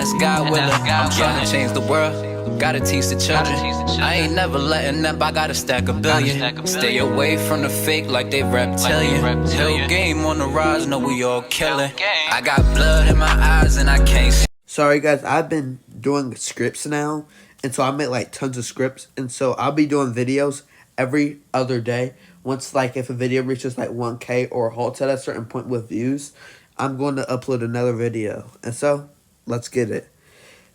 That's God willing. I'm trying to change the world. Gotta teach the children. I ain't never letting up. I gotta stack a billion. Stay away from the fake like they reptilian. Hill game on the rise. Know we all killing. I got blood in my eyes and I can't see. Sorry guys, I've been doing scripts now, and so I make like tons of scripts, and so I'll be doing videos every other day. Once like if a video reaches like 1K or halts at a certain point with views, I'm going to upload another video. And so, let's get it.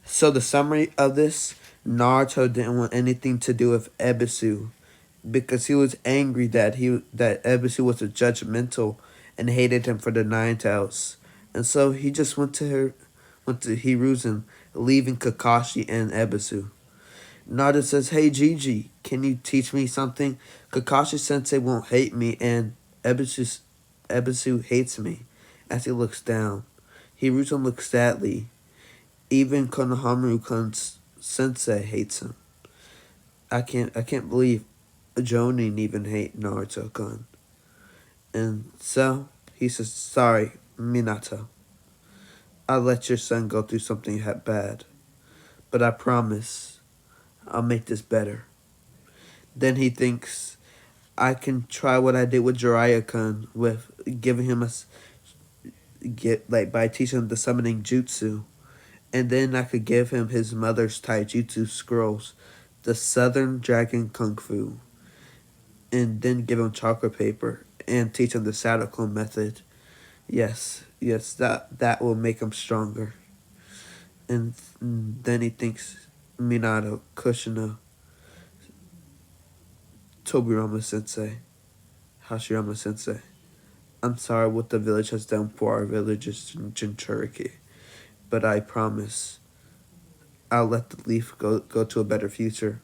So the summary of this, Naruto didn't want anything to do with Ebisu because he was angry that Ebisu was a judgmental and hated him for the Nine Tails. And so he just went to Hiruzen, leaving Kakashi and Ebisu. Naruto says, "Hey Gigi, can you teach me something? Kakashi Sensei won't hate me, and Ebisu hates me." As he looks down, Hiruzen looks sadly. Even Konohamaru-kun's Sensei hates him. I can't believe Jonin even hate Naruto-kun. And so he says, "Sorry, Minato. I'll let your son go through something bad, but I promise I'll make this better." Then he thinks, I can try what I did with Jiraiya-kun with giving him by teaching him the summoning jutsu, and then I could give him his mother's taijutsu scrolls, the Southern Dragon Kung Fu, and then give him chakra paper and teach him the Shadow Clone method. Yes, that will make him stronger. And then he thinks, Minato, Kushina, Tobirama Sensei, Hashirama Sensei, I'm sorry what the village has done for our village's Jinchuriki, but I promise I'll let the leaf go to a better future.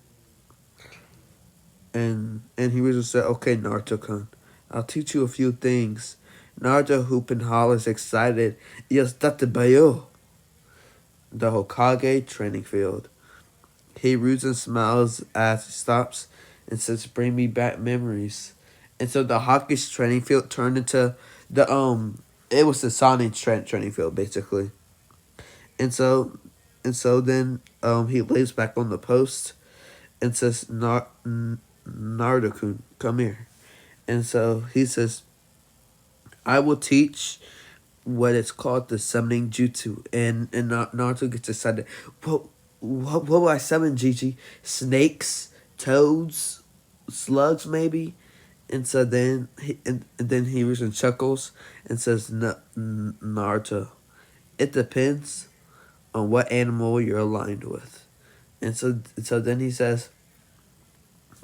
And he was just said, "Okay, Naruto-kun, I'll teach you a few things." Naruto hoop and hollers excited. Yes, that's Bayo. The Hokage training field. Hiruzen smiles as he stops and says, "Bring me back memories." And so the Hokage's training field turned into it was the Sonic training field basically. And so then he lays back on the post and says, Naruto-kun, come here." And so he says, "I will teach what is called the summoning jutsu." And Naruto gets excited. What will I summon, Gigi? Snakes, toads, slugs, maybe? And so then he reads and chuckles and says, Naruto, it depends on what animal you're aligned with. And so then he says,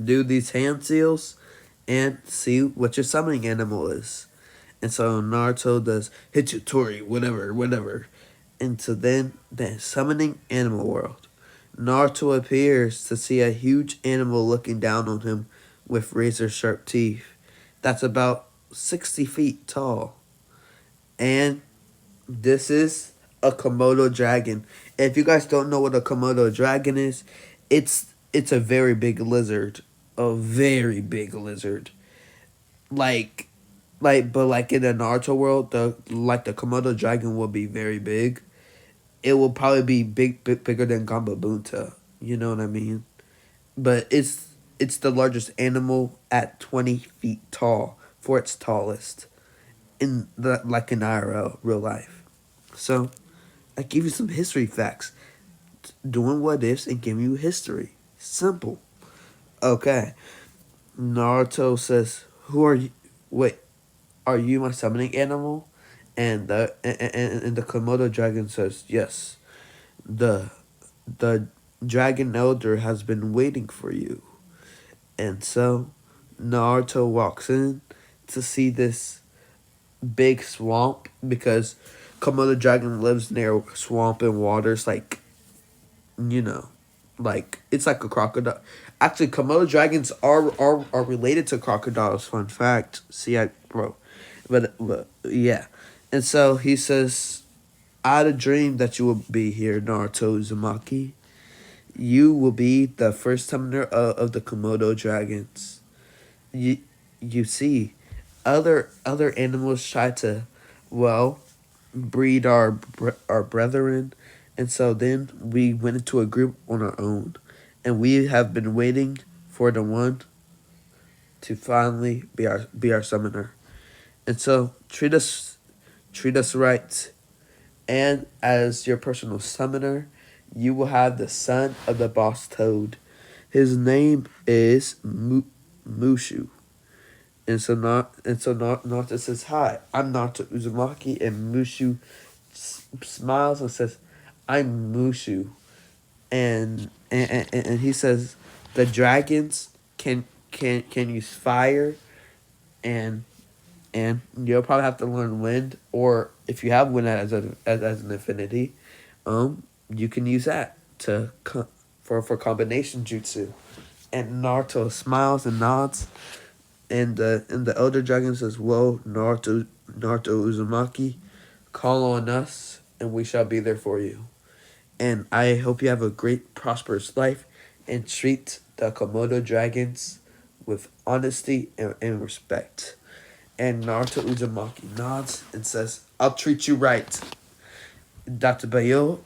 do these hand seals and see what your summoning animal is. And so Naruto does Hichitori, whatever. And so then the summoning animal world. Naruto appears to see a huge animal looking down on him with razor-sharp teeth. That's about 60 feet tall. And this is a Komodo dragon. If you guys don't know what a Komodo dragon is, it's a very big lizard. A very big lizard. But in the Naruto world, the Komodo dragon will be very big. It will probably be bigger than Gambabunta. You know what I mean? But it's the largest animal at 20 feet tall for its tallest in IRL, real life. So I give you some history facts. Doing what ifs and giving you history. Simple. Okay. Naruto says, "Who are you? Wait, are you my summoning animal?" And the Komodo dragon says, "Yes. The dragon elder has been waiting for you." And so Naruto walks in to see this big swamp because Komodo dragon lives near swamp and waters, it's like a crocodile. Actually, Komodo dragons are related to crocodiles. Fun fact. But yeah. And so he says, "I had a dream that you would be here, Naruto Uzumaki. You will be the first summoner of the Komodo dragons. You see, other animals try to, breed our brethren, And so then we went into a group on our own. And we have been waiting for the one to finally be our summoner. And so treat us right. And as your personal summoner, you will have the son of the boss toad. His name is Mushu. And so Naruto says, "Hi, I'm Naruto Uzumaki," and Mushu smiles and says, "I'm Mushu." And he says, "The dragons can use fire, and you'll probably have to learn wind, or if you have wind as an affinity, you can use that for combination jutsu." And Naruto smiles and nods, and the elder dragon says, "Well, Naruto Uzumaki, call on us, and we shall be there for you. And I hope you have a great, prosperous life, and treat the Komodo dragons with honesty and respect." And Naruto Uzumaki nods and says, "I'll treat you right." Dr. Bayo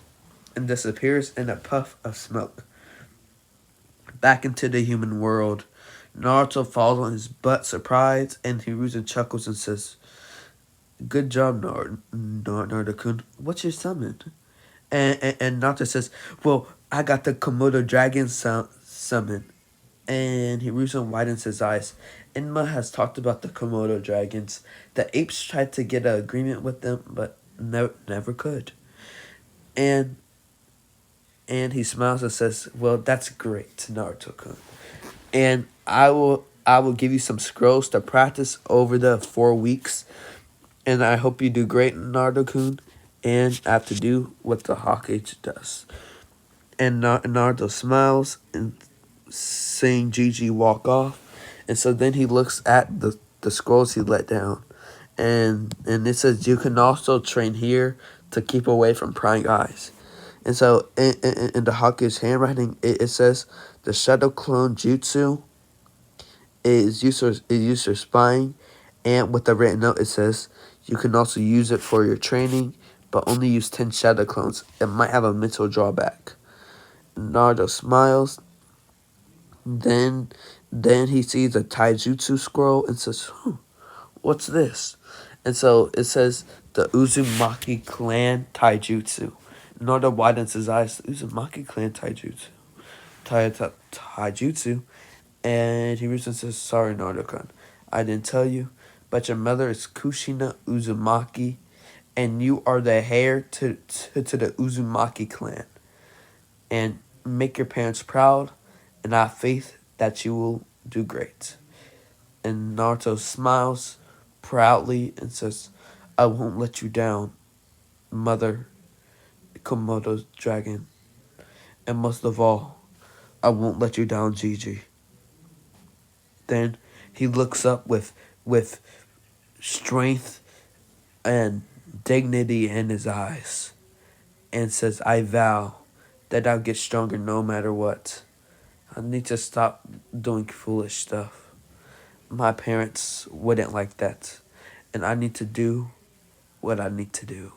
and disappears in a puff of smoke. Back into the human world, Naruto falls on his butt surprised, and Hiruzen chuckles and says, "Good job, Naruto-kun. What's your summon?" And Naruto says, "Well, I got the Komodo dragon summon." And Hiruzen widens his eyes. Enma has talked about the Komodo dragons. The apes tried to get an agreement with them, but never could. And he smiles and says, "Well, that's great, Naruto-kun. And I will give you some scrolls to practice over the 4 weeks. And I hope you do great, Naruto-kun. And I have to do what the Hawkage does." And Naruto smiles and seeing Gigi walk off. And so then he looks at the scrolls he let down. And it says, "You can also train here to keep away from prying eyes." And so in the Hawkage handwriting, it says, "The Shadow Clone Jutsu is used for spying." And with the written note, it says, "You can also use it for your training, but only use 10 Shadow Clones. It might have a mental drawback." Naruto smiles. Then he sees a taijutsu scroll and says, "What's this?" And so it says, "The Uzumaki clan taijutsu." Naruto widens his eyes. "The Uzumaki clan taijutsu. Taijutsu?" And Hiruzen says, "Sorry, Naruto-kun. I didn't tell you, but your mother is Kushina Uzumaki, and you are the heir to the Uzumaki clan. And make your parents proud, and I have faith that you will do great." And Naruto smiles proudly and says, "I won't let you down, Mother Komodo dragon. And most of all, I won't let you down, Gigi." Then he looks up with strength and dignity in his eyes and says, "I vow that I'll get stronger no matter what. I need to stop doing foolish stuff. My parents wouldn't like that, and I need to do what I need to do."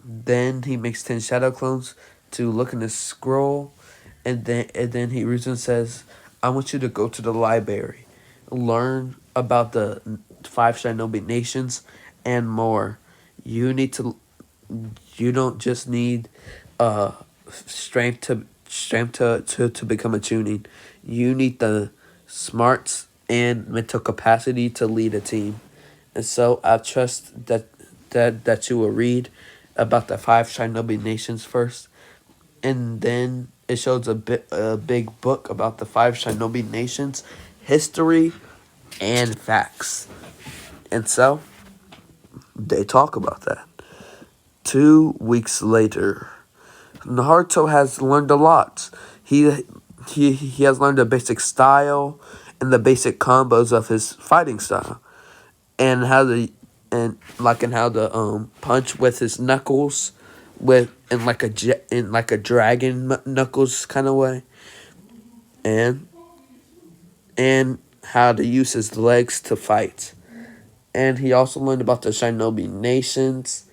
Then he makes 10 shadow clones to look in the scroll, and then Hiruzen says, "I want you to go to the library, learn about the 5 Shinobi nations, and more. You need to. You don't just need strength to become a Chunin. You need the smarts and mental capacity to lead a team. And so I trust that you will read about the 5 Shinobi nations first, and then it shows a big book about the 5 Shinobi nations, history, and facts." And so they talk about that. 2 weeks later, Naruto has learned a lot. He has learned the basic style and the basic combos of his fighting style, and how to punch with his knuckles, in like a dragon knuckles kind of way, and how to use his legs to fight. And he also learned about the Shinobi nations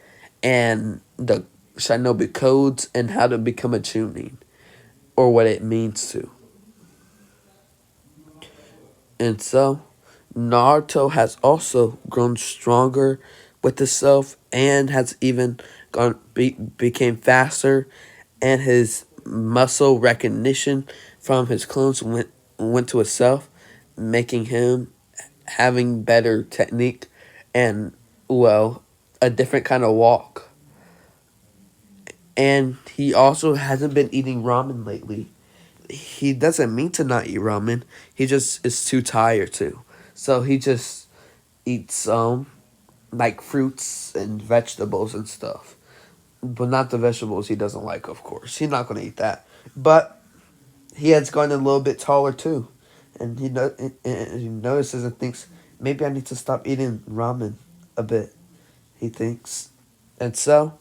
and the shinobi codes and how to become a Chunin, or what it means to. And so, Naruto has also grown stronger with himself and has even became faster, and his muscle recognition from his clones went to himself, making him having better technique and, well, a different kind of walk. And he also hasn't been eating ramen lately. He doesn't mean to not eat ramen. He just is too tired to. So he just eats like fruits and vegetables and stuff. But not the vegetables he doesn't like, of course. He's not gonna eat that. But he has gotten a little bit taller too. And he notices and thinks, maybe I need to stop eating ramen a bit, he thinks. And so,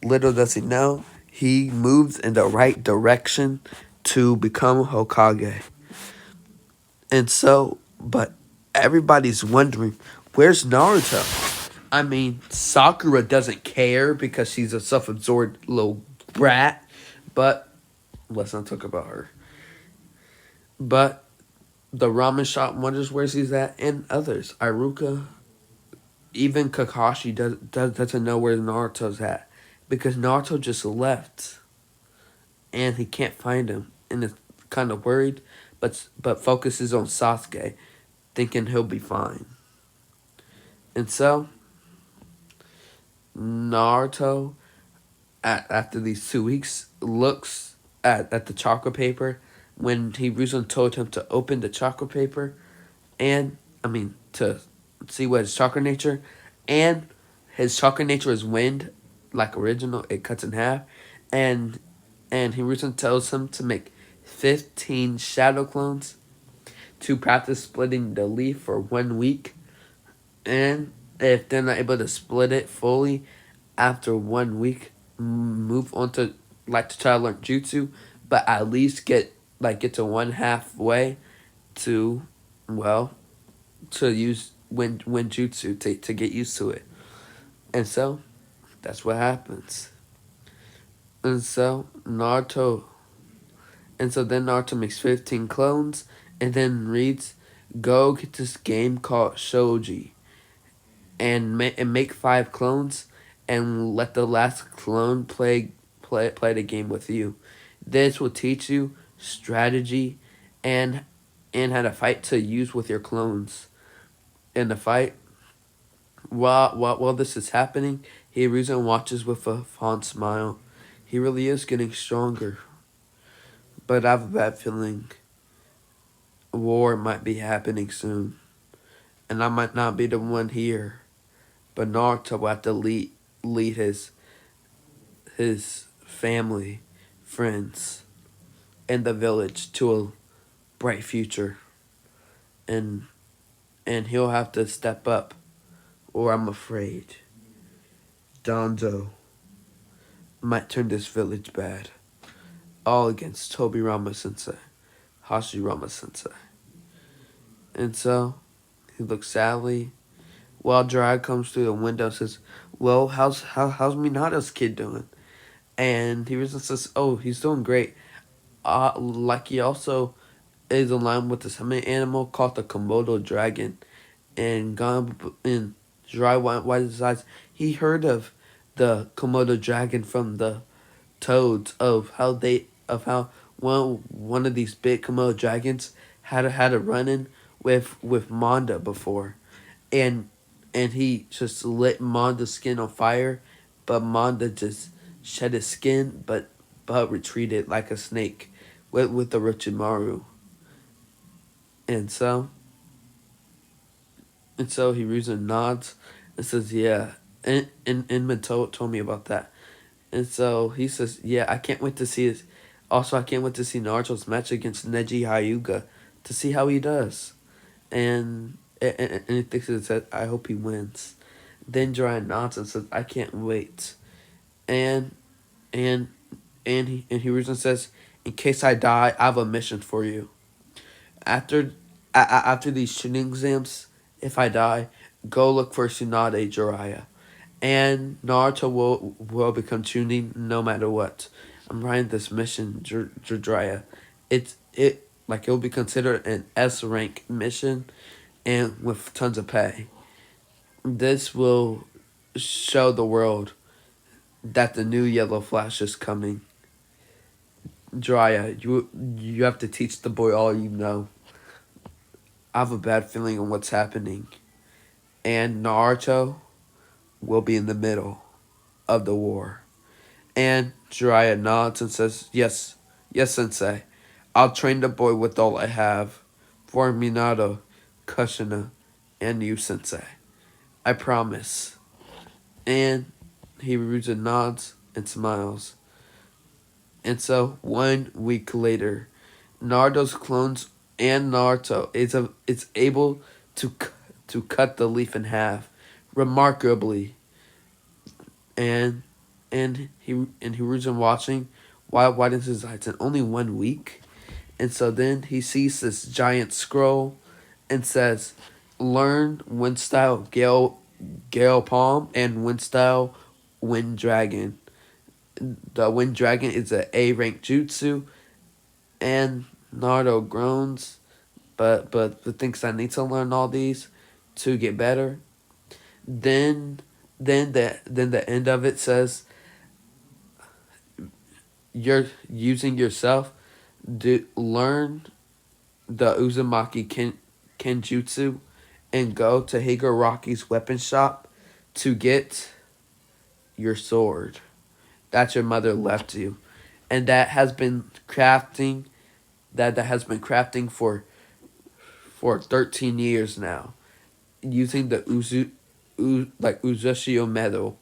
little does he know, he moves in the right direction to become Hokage. And so, but everybody's wondering, where's Naruto? I mean, Sakura doesn't care because she's a self-absorbed little brat, but let's not talk about her. But the ramen shop wonders where he's at, and others. Iruka, even Kakashi doesn't know where Naruto's at because Naruto just left and he can't find him and is kind of worried, but focuses on Sasuke, thinking he'll be fine. And so Naruto, after these 2 weeks, looks at the chocolate paper when Hiruzen told him to open the chocolate paper, and to see what his chakra nature, and his chakra nature is wind, like original. It cuts in half, and Hiruzen tells him to make 15 shadow clones to practice splitting the leaf for 1 week, and if they're not able to split it fully after 1 week, move on to like to try to learn jutsu, but at least get to one halfway to, well, to use when jutsu to get used to it. And so that's what happens. And so Naruto and so then Naruto makes 15 clones and then reads, go get this game called Shoji and make 5 clones and let the last clone play the game with you. This will teach you strategy and how to fight to use with your clones. In the fight, while this is happening, Hiruzen watches with a fond smile. He really is getting stronger. But I have a bad feeling war might be happening soon. And I might not be the one here. But Naruto will have to lead his family, friends, and the village to a bright future. And he'll have to step up, or I'm afraid Donzo might turn this village bad. All against Tobirama Sensei, Hashirama Sensei. And so he looks sadly while Jiraiya comes through the window and says, well, how's Minato's kid doing? And he says, oh, he's doing great. Like he also is aligned with the summon animal called the Komodo dragon. And Jiraiya wide his eyes. He heard of the Komodo dragon from the toads, of how one of these big Komodo dragons had a run in with Manda before, and he just lit Manda's skin on fire, but Manda just shed his skin, but retreated like a snake with the Orochimaru. And so Hiruzen nods and says, yeah, and Inman told me about that. And so he says, yeah, I can't wait to see his. Also, I can't wait to see Naruto's match against Neji Hyuga to see how he does. And he thinks it said, I hope he wins. Then Jiraiya nods and says, I can't wait. And Hiruzen says, in case I die, I have a mission for you. After these Chunin exams, if I die, go look for Tsunade Jiraiya. and Naruto will become Chunin no matter what. I'm writing this mission, Jiraiya. It will be considered an S rank mission, and with tons of pay. This will show the world that the new Yellow Flash is coming. Jiraiya, you have to teach the boy all you know. I have a bad feeling on what's happening, and Naruto will be in the middle of the war. And Jiraiya nods and says, "Yes, yes, Sensei. I'll train the boy with all I have for Minato, Kushina, and you, Sensei. I promise." And Hiruzen nods and smiles. And so, 1 week later, Naruto's clones and Naruto is able to cut the leaf in half, remarkably. And Hiruzen watching, widens his eyes in only 1 week. And so then he sees this giant scroll and says, "Learn Wind Style Gale Palm and Wind Style Wind Dragon." The Wind Dragon is a A rank jutsu, and Naruto groans, but thinks I need to learn all these to get better. Then the end of it says, "You're using yourself to learn the Uzumaki Kenjutsu and go to Higuraki's weapon shop to get your sword that your mother left you, and that has been crafting for 13 years now, using the Uzushio metal."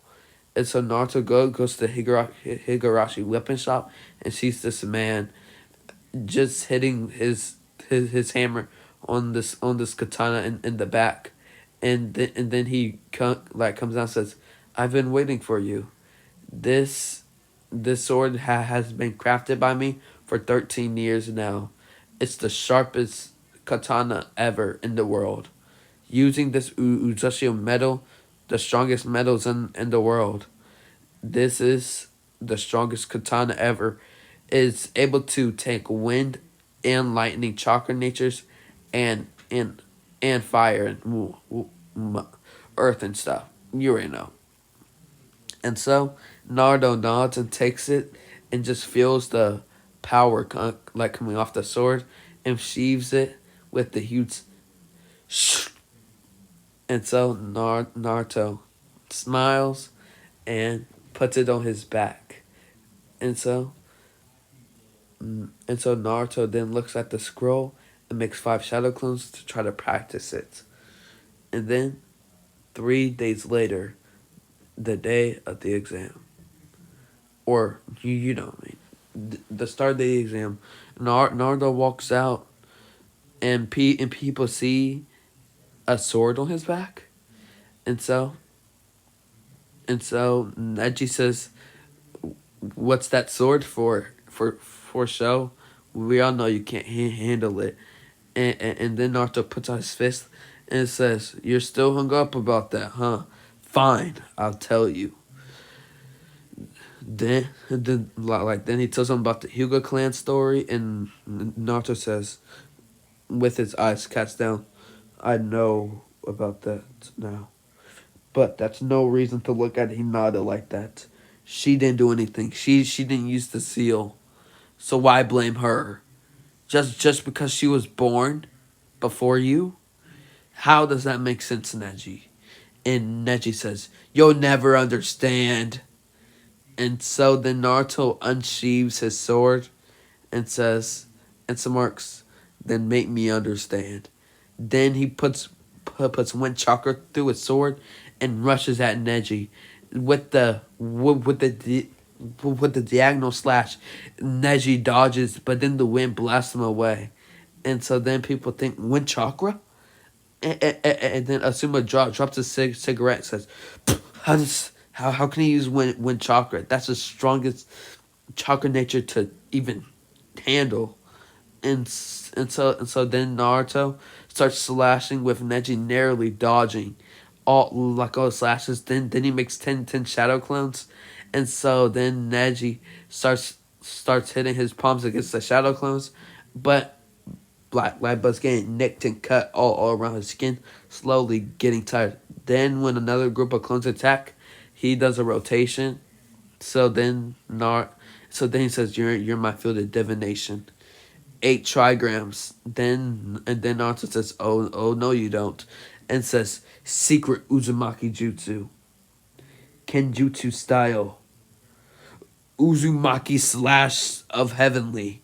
And so Naruto goes to Higurashi weapon shop and sees this man just hitting his hammer on this katana in the back, and then he comes down and says, "I've been waiting for you. This sword has been crafted by me for 13 years now. It's the sharpest katana ever in the world. Using this Uzushio metal, the strongest metals in the world. This is the strongest katana ever. It's able to take wind and lightning chakra natures and fire and earth and stuff. You already know." And so Naruto nods and takes it and just feels the power coming off the sword and sheaves it with the huge sh. And so Naruto smiles and puts it on his back. And so Naruto then looks at the scroll and makes 5 shadow clones to try to practice it. And then 3 days later, the day of the exam, or you know what I mean, the start of the exam, Naruto walks out, and people see a sword on his back, and so Neji says, "What's that sword for? For show? We all know you can't handle it." And then Naruto puts out his fist and says, "You're still hung up about that, huh? Fine, I'll tell you." Then he tells him about the Hyuga clan story, and Naruto says, with his eyes cast down, "I know about that now. But that's no reason to look at Hinata like that. She didn't do anything. She didn't use the seal. So why blame her? Just because she was born before you? How does that make sense, Neji?" And Neji says, "You'll never understand." And so then Naruto unsheaves his sword and says, and some marks, "Then make me understand." Then he puts wind chakra through his sword and rushes at Neji with the diagonal slash. Neji dodges, but then the wind blasts him away, and so then people think wind chakra, and then Asuma drops a cigarette and says, "How can he use wind chakra? That's the strongest chakra nature to even handle." And so then Naruto starts slashing with Neji narrowly dodging all slashes. Then he makes 10 shadow clones, and so then Neji starts hitting his palms against the shadow clones, but Black Butt's getting nicked and cut all around his skin, slowly getting tired. Then when another group of clones attack, he does a rotation. So then he says, "You're my field of divination." 8 trigrams. Then Naruto says, "Oh no, you don't," and says, "Secret Uzumaki Jutsu, Kenjutsu style, Uzumaki slash of heavenly."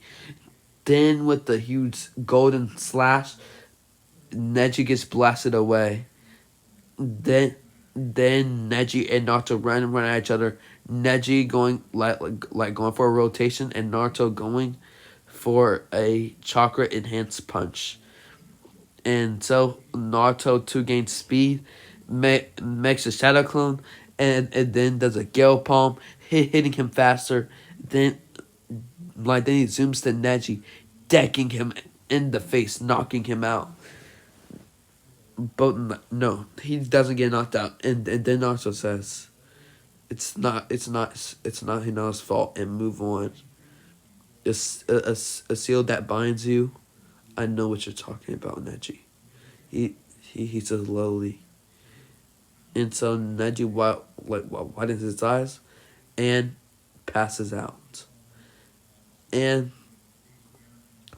Then with the huge golden slash, Neji gets blasted away. Then Neji and Naruto run at each other. Neji going like going for a rotation, and Naruto going for a chakra enhanced punch. And so Naruto to gain speed, makes a shadow clone, and then does a gale palm, hitting him faster. Then he zooms to Neji, decking him in the face, knocking him out. But no, he doesn't get knocked out. And then Naruto says, it's not Hina's fault, and move on. It's a seal that binds you. I know what you're talking about, Neji. He says lowly. And so Neji widens his eyes and passes out. And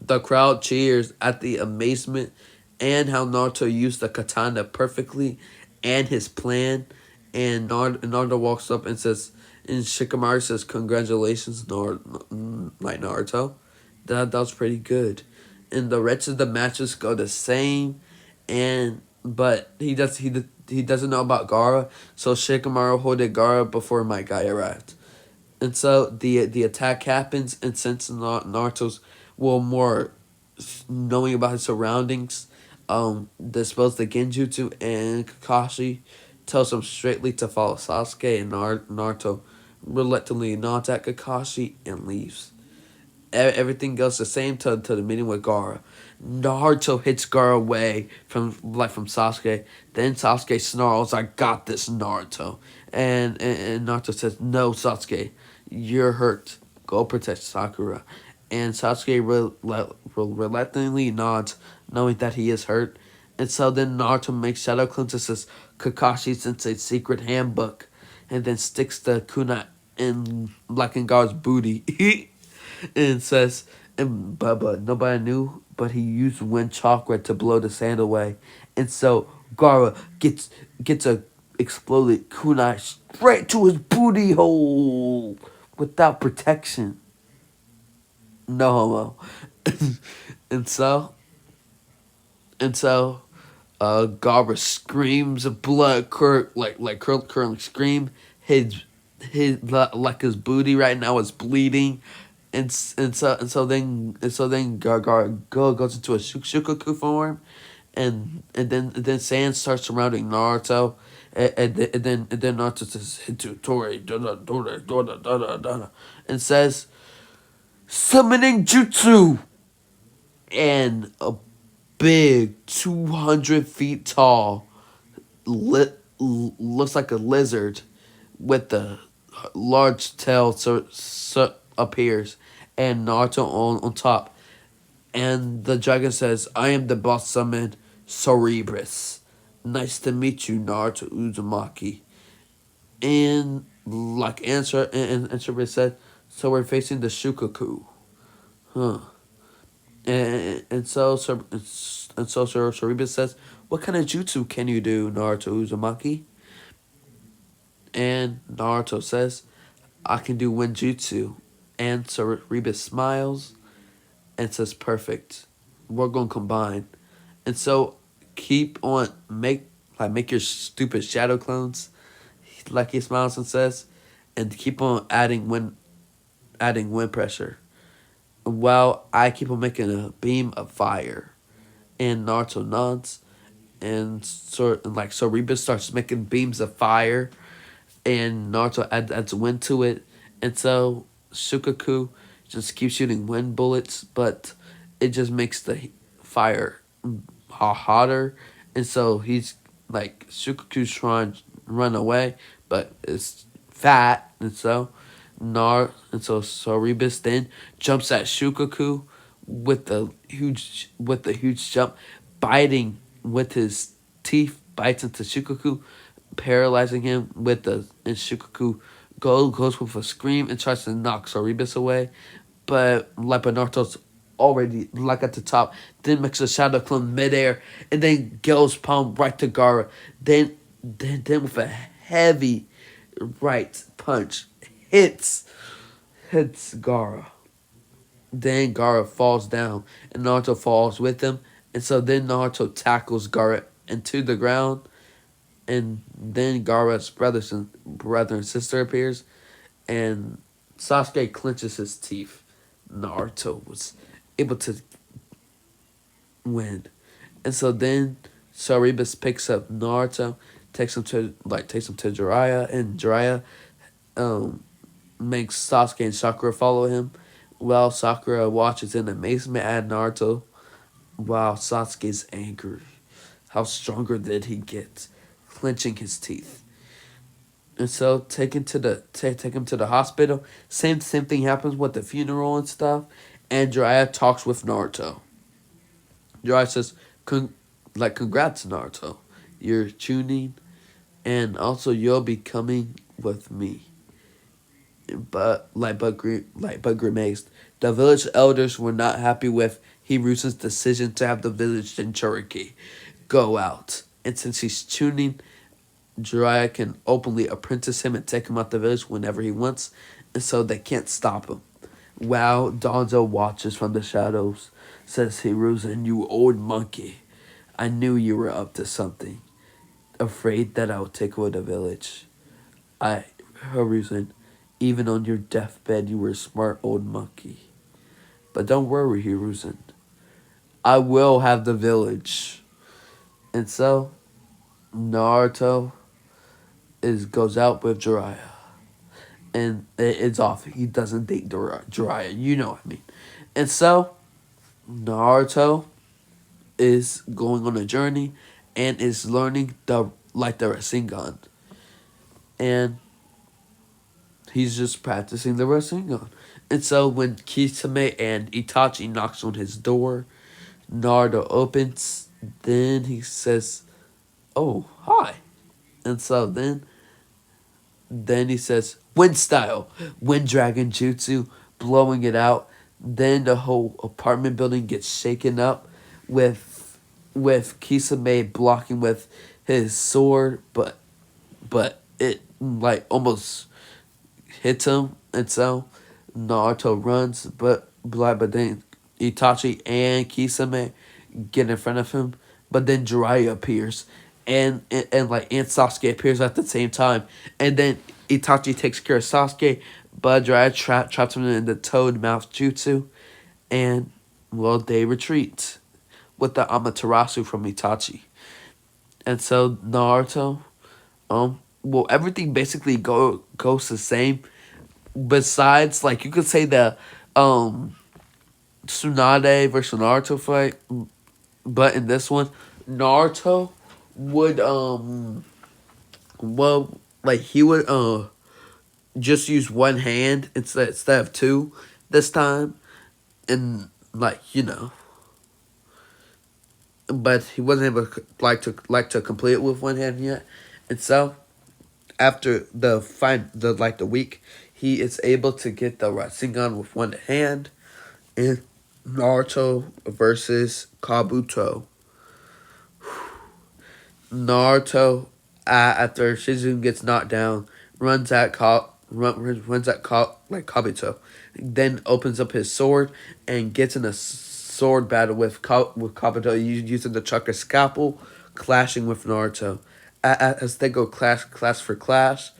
the crowd cheers at the amazement and how Naruto used the katana perfectly and his plan. And Naruto walks up and says, and Shikamaru says, "Congratulations, Naruto. That was pretty good." And the rest of the matches go the same, but he doesn't know about Gaara, so Shikamaru holded Gaara before my guy arrived. And so the attack happens, and since Naruto's more knowing about his surroundings, dispels the Genjutsu, and Kakashi tells him straightly to follow Sasuke, and Naruto reluctantly nods at Kakashi and leaves. Everything goes the same to the meeting with Gaara. Naruto hits Gaara away from Sasuke. Then Sasuke snarls, "I got this, Naruto." And Naruto says, "No, Sasuke, you're hurt. Go protect Sakura." And Sasuke reluctantly nods, knowing that he is hurt. And so then Naruto makes shadow clones and says, "Kakashi Sensei's secret handbook," and then sticks the kunai in Gaara's booty. And says, but nobody knew, but he used wind chakra to blow the sand away. And so Gaara gets a exploded kunai straight to his booty hole without protection. No homo. and so and so Gaara screams of blood, curling scream. His booty right now is bleeding, and so then Gaara goes into a Shukaku form, and then sand starts surrounding Naruto, and then Naruto says Tori and says summoning jutsu, and a big 200 feet tall looks like a lizard with a large tail appears, and Naruto on top. And the dragon says, "I am the boss summon Cerebrus. Nice to meet you, Naruto Uzumaki." And Cerebrus said, "So we're facing the Shukaku, huh?" And so Cerebrus says, "What kind of jutsu can you do, Naruto Uzumaki?" And Naruto says, "I can do Winjutsu." And Cerebrus smiles and says, "Perfect. We're gonna combine." And so keep on make your stupid shadow clones, like he smiles and says, and keep on adding wind pressure. While I keep on making a beam of fire. And Naruto nods, and Cerebrus starts making beams of fire, and Naruto adds wind to it, and so Shukaku just keeps shooting wind bullets, but it just makes the fire hotter, and so he's like Shukaku's trying to run away, but it's fat, and so Soribus then jumps at Shukaku with the huge jump, biting with his teeth, bites into Shukaku, paralyzing him with the and Shukaku goes with a scream and tries to knock Soribus away, but Naruto's already like at the top, then makes a shadow clone midair, and then Gale's palm right to Gaara, then with a heavy right punch hits Gaara. Then Gaara falls down, and Naruto falls with him, and so then Naruto tackles Gaara into the ground, and then Gaara's brother and sister appears, and Sasuke clenches his teeth. Naruto was able to win, and so then Saribas picks up Naruto, takes him to Jiraiya, and Jiraiya makes Sasuke and Sakura follow him, while Sakura watches in amazement at Naruto, while Sasuke's angry. How stronger did he get? Clenching his teeth. And so take him to the hospital. Same thing happens with the funeral and stuff. And Jiraiya talks with Naruto. Jiraiya says, congrats Naruto. You're Chunin, and also you'll be coming with me. But grimaced. The village elders were not happy with Hiruzen's decision to have the village Jinchuriki go out. And since he's Chunin, Jiraiya can openly apprentice him and take him out the village whenever he wants, and so they can't stop him. While Donzo watches from the shadows, says Hiruzen, you old monkey. I knew you were up to something. Afraid that I would take away the village. Hiruzen, even on your deathbed you were a smart old monkey. But don't worry, Hiruzen. I will have the village. And so, Naruto goes out with Jiraiya. And it's off. He doesn't date Jiraiya. You know what I mean. And so, Naruto is going on a journey and is learning the Rasengan. And he's just practicing the Rasengan. And so when Kisame and Itachi knocks on his door, Naruto opens. Then he says, "Oh, hi." And so then he says, "Wind style, wind dragon jutsu," blowing it out. Then the whole apartment building gets shaken up with Kisame blocking with his sword, but it almost hits him, and so Naruto runs, but then Itachi and Kisame get in front of him, but then Jiraiya appears, and Sasuke appears at the same time, and then Itachi takes care of Sasuke, but Jiraiya traps him in the toad mouth jutsu, and they retreat with the Amaterasu from Itachi, and so Naruto, everything basically goes the same, besides you could say the Tsunade versus Naruto fight. But in this one, Naruto would he would just use one hand instead of two this time, and but he wasn't able to complete it with one hand yet, and so after the week, he is able to get the Rasengan with one hand, and Naruto versus Kabuto. Naruto, after Shizune gets knocked down, runs at Kabuto, then opens up his sword and gets in a sword battle with Kabuto using the chakra scalpel, clashing with Naruto. As they go clash for clash,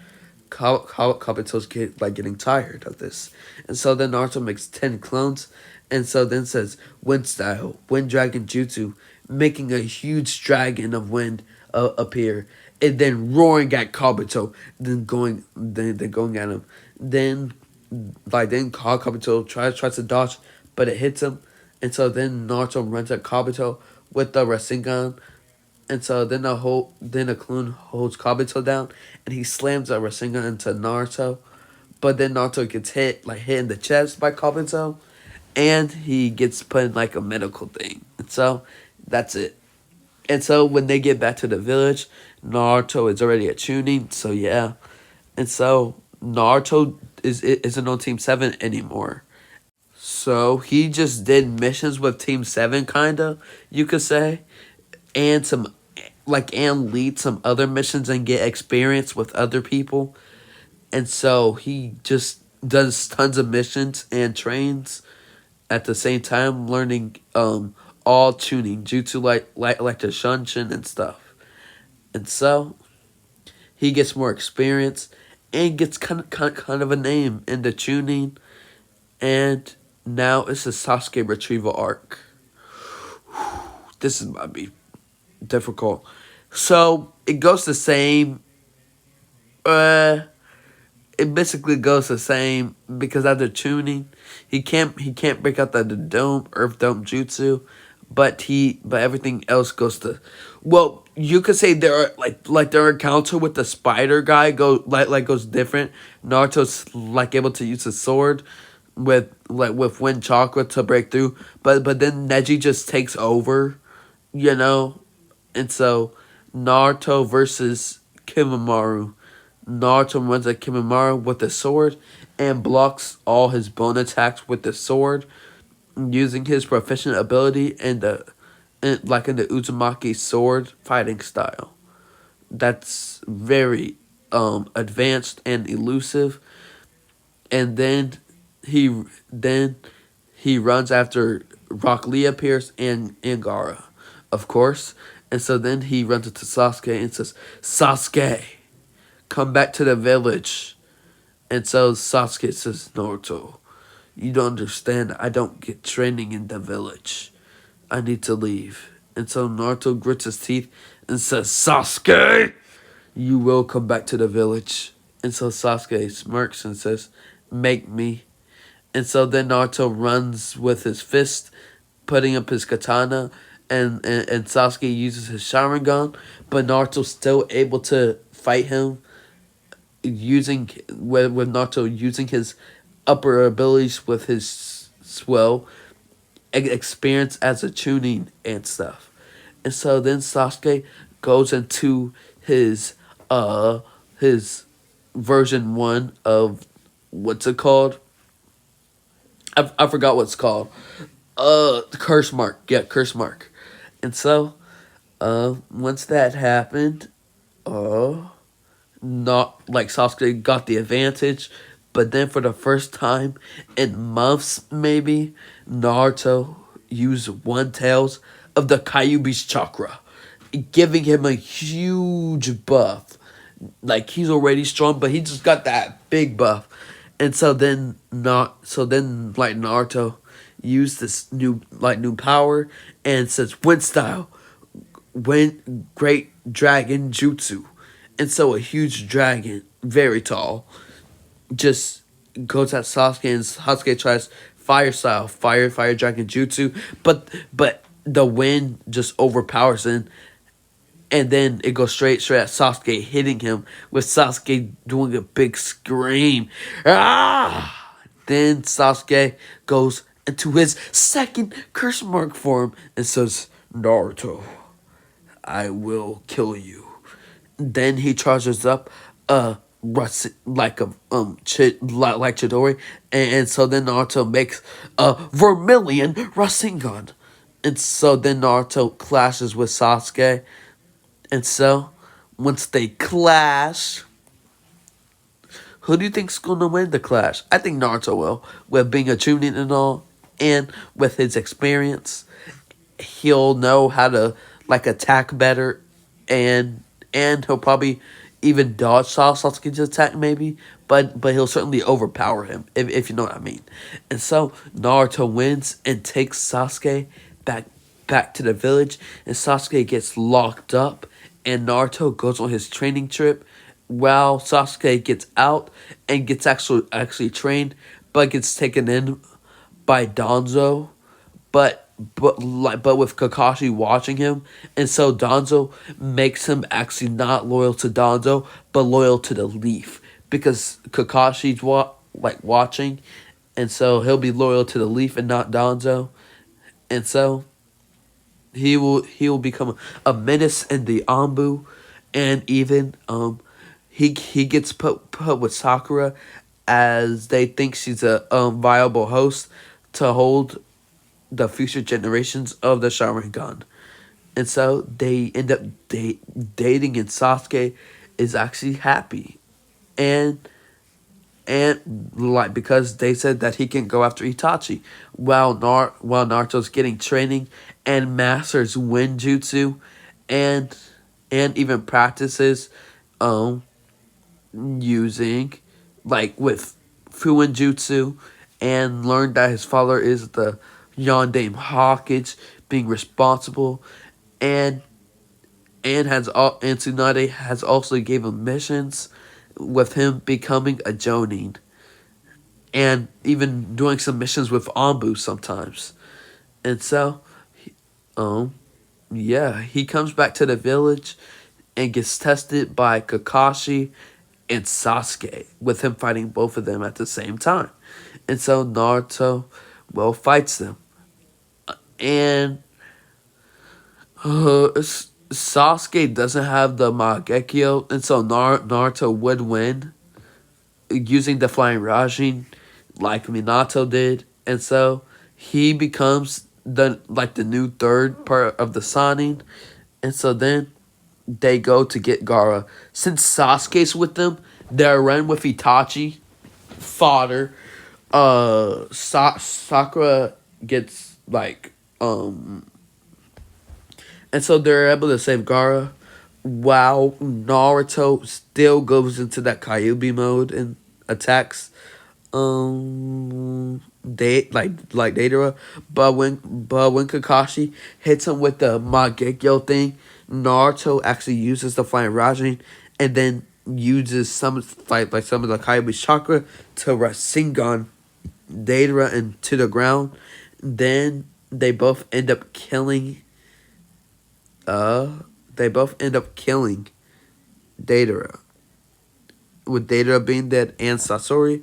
Kabuto's getting tired of this, and so then Naruto makes 10 clones, and so then says wind style, wind dragon jutsu, making a huge dragon of wind appear, and then roaring at Kabuto, then going at him, then Kabuto tries to dodge, but it hits him, and so then Naruto runs at Kabuto with the Rasengan, And so then the clone holds Kabuto down, and he slams a Rasengan into Naruto. But then Naruto gets hit in the chest by Kabuto, and he gets put in like a medical thing. And so that's it. And so when they get back to the village, Naruto is already a Chunin. So yeah, and so Naruto isn't on Team 7 anymore. So he just did missions with Team 7, kinda, you could say, and and lead some other missions and get experience with other people. And so he just does tons of missions and trains at the same time, learning all tuning jutsu like the Shunshin and stuff. And so he gets more experience and gets kind of a name in the tuning. And now it's the Sasuke retrieval arc. This is might be difficult. So it goes the same. It basically goes the same because after tuning, he can't break out the dome Earth Dome Jutsu, but everything else goes to, well, you could say there are their encounter with the spider guy goes different. Naruto's able to use his sword with wind chakra to break through, but then Neji just takes over, you know, and so Naruto versus Kimamaru. Naruto runs at Kimamaru with a sword and blocks all his bone attacks with the sword, using his proficient ability in the Uzumaki sword fighting style. That's very advanced and elusive. And he then he runs after Rock Lee appears and Gaara, of course. And so then he runs into Sasuke and says, "Sasuke, come back to the village." And so Sasuke says, "Naruto, you don't understand. I don't get training in the village. I need to leave." And so Naruto grits his teeth and says, "Sasuke, you will come back to the village." And so Sasuke smirks and says, "Make me." And so then Naruto runs with his fist, putting up his katana, and Sasuke uses his Sharingan, but Naruto's still able to fight him with Naruto using his upper abilities with his experience as a tuning and stuff. And so then Sasuke goes into his version 1 of what's it called? I forgot what it's called. Curse mark. Yeah, curse mark. And so once that happened, not like Sasuke got the advantage, but then for the first time in months, maybe, Naruto used one tails of the Kyuubi's chakra, giving him a huge buff. Like, he's already strong, but he just got that big buff. And so then Naruto used this new power and says wind style, wind great dragon jutsu. And so a huge dragon, very tall, just goes at Sasuke, and Sasuke tries fire style, fire dragon jutsu, but the wind just overpowers him, and then it goes straight at Sasuke, hitting him with Sasuke doing a big scream. Ah! Then Sasuke goes into his second curse mark form and says, "Naruto, I will kill you." Then he charges up like Chidori, and so then Naruto makes a Vermilion Rasengan. And so then Naruto clashes with Sasuke. And so once they clash, who do you think's gonna win the clash? I think Naruto will, with being a Chunin and all, and with his experience. He'll know how to attack better, and he'll probably even dodge Sasuke's attack maybe, but he'll certainly overpower him, if you know what I mean. And so Naruto wins and takes Sasuke back to the village, and Sasuke gets locked up, and Naruto goes on his training trip while Sasuke gets out and gets actually trained, but gets taken in by Danzo. But but with Kakashi watching him, and so Danzo makes him actually not loyal to Danzo, but loyal to the Leaf because Kakashi's watching, and so he'll be loyal to the Leaf and not Danzo, and so he will become a menace in the Ambu, and even he gets put with Sakura as they think she's a viable host to hold the future generations of the Sharingan. And so they end up dating, and Sasuke is actually happy. And like because they said that he can go after Itachi while Naruto's getting training and masters Winjutsu and even practices um using like with Fuinjutsu and learned that his father is the Yondaime Hawkage being responsible and and Tsunade has also gave him missions with him becoming a Jonin and even doing some missions with Anbu sometimes. And so um yeah, he comes back to the village and gets tested by Kakashi and Sasuke, with him fighting both of them at the same time. And so Naruto, fights them. And Sasuke doesn't have the Mangekyo, and so Naruto would win using the Flying Rajin like Minato did. And so he becomes the new third part of the Sannin. And so then they go to get Gaara. Since Sasuke's with them, they're run with Itachi, fodder. Sakura gets and so they're able to save Gaara, while Naruto still goes into that Kyuubi mode and attacks Deidara, but when Kakashi hits him with the Mangekyo thing, Naruto actually uses the Flying Rajin and then uses some of the Kyuubi's chakra to Rasengan Deidara into the ground. Then they both end up killing Deidara, with Deidara being dead and Sasori.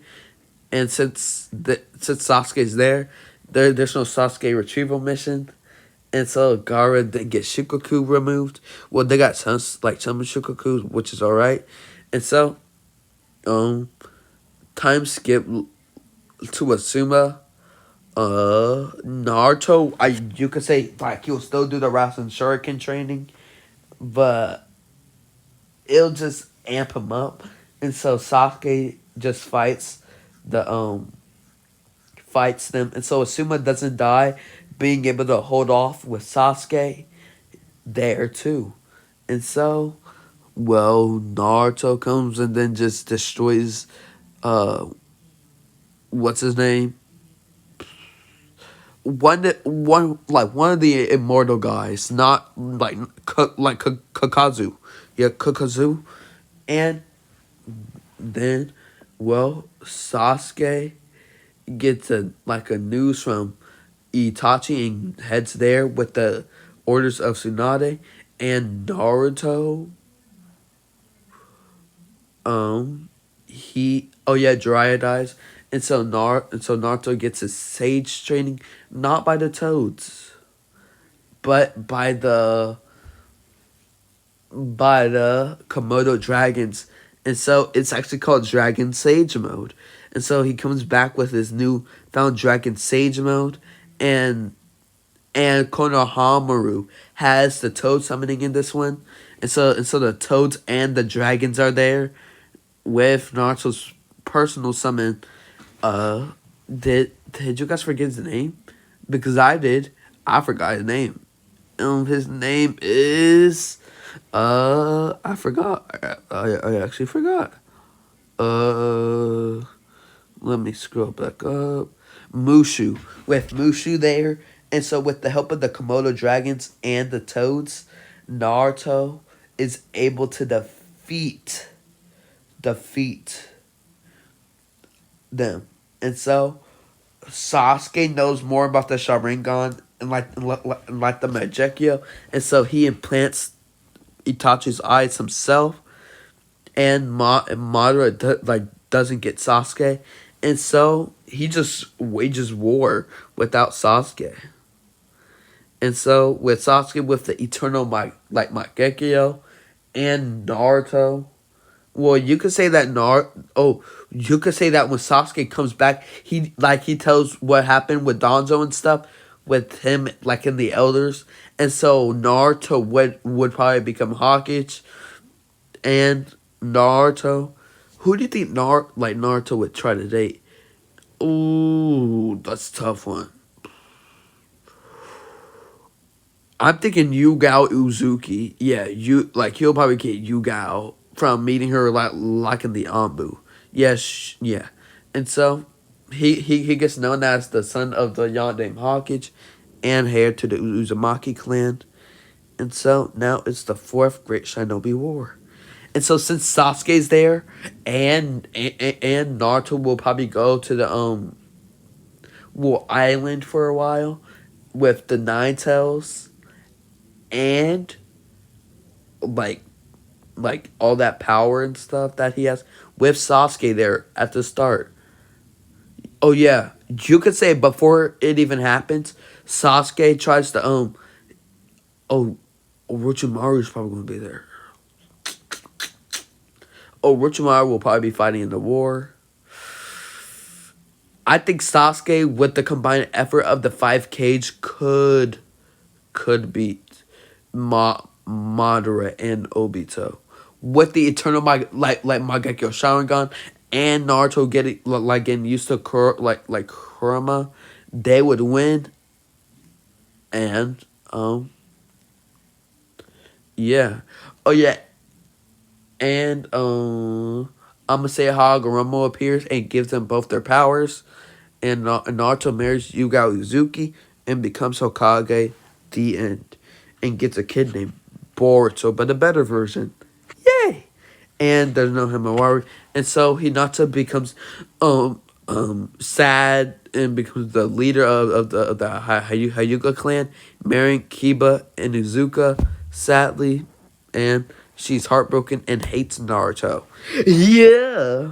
And since Sasuke's there's no Sasuke retrieval mission, and so Gaara didn't get Shikoku removed. Well, they got some Shikokus, which is alright. And so, time skip to Asuma. Naruto, you could say like he'll still do the Rasen Shuriken training, but it'll just amp him up. And so Sasuke just the fights them, and so Asuma doesn't die, being able to hold off with Sasuke there too. And so, Naruto comes and then just destroys what's his name? One of the immortal guys, not Kakazu. Yeah, Kakazu. And then Sasuke gets a news from Itachi and heads there with the orders of Tsunade, and Naruto. Jiraiya dies, and so Naruto gets his sage training not by the toads, but by the Komodo dragons, and so it's actually called Dragon Sage mode. And so he comes back with his new found Dragon Sage mode, and Konohamaru has the toad summoning in this one, and so the toads and the dragons are there with Naruto's personal summon. Did you guys forget his name? Because I did. I forgot his name. His name is I forgot. I actually forgot. Let me scroll back up. Mushu. With Mushu there, and so with the help of the Komodo dragons and the toads, Naruto is able to defeat them. And so Sasuke knows more about the Sharingan like the Majekio, and so he implants Itachi's eyes himself, and Madara doesn't get Sasuke, and so he just wages war without Sasuke. And so with Sasuke with the eternal Mangekyo and Naruto, well, you could say that you could say that when Sasuke comes back, he tells what happened with Danzo and stuff with him like in the elders, and so Naruto would probably become Hawkeye, and Naruto. Who do you think Naruto would try to date? Ooh, that's a tough one. I'm thinking Yugao Uzuki. Yeah, he'll probably get Yugao from meeting her like in the Ambu. Yes, yeah. And so he gets known as the son of the Yondaime Hawkeye and heir to the Uzumaki clan. And so now it's the fourth Great Shinobi War. And so since Sasuke's there and Naruto will probably go to the island for a while with the Nine Tails and like all that power and stuff that he has with Sasuke there at the start. Oh yeah, you could say before it even happens, Sasuke tries to oh Orochimaru's probably gonna be there. Oh, Orochimaru will probably be fighting in the war. I think Sasuke with the combined effort of the five Kage could beat Madara and Obito. With the eternal Mangekyo Sharingan and Naruto getting used to Kurama, they would win. And yeah. Oh yeah. And Hagoromo appears and gives them both their powers. And Naruto marries Yugao Uzuki and becomes Hokage. The end. And gets a kid named Boruto, but a better version. Yay! And there's no Himawari. And so Hinata becomes sad and becomes the leader of the Hyuga clan, marrying Kiba and Izuka, sadly. And she's heartbroken and hates Naruto. Yeah!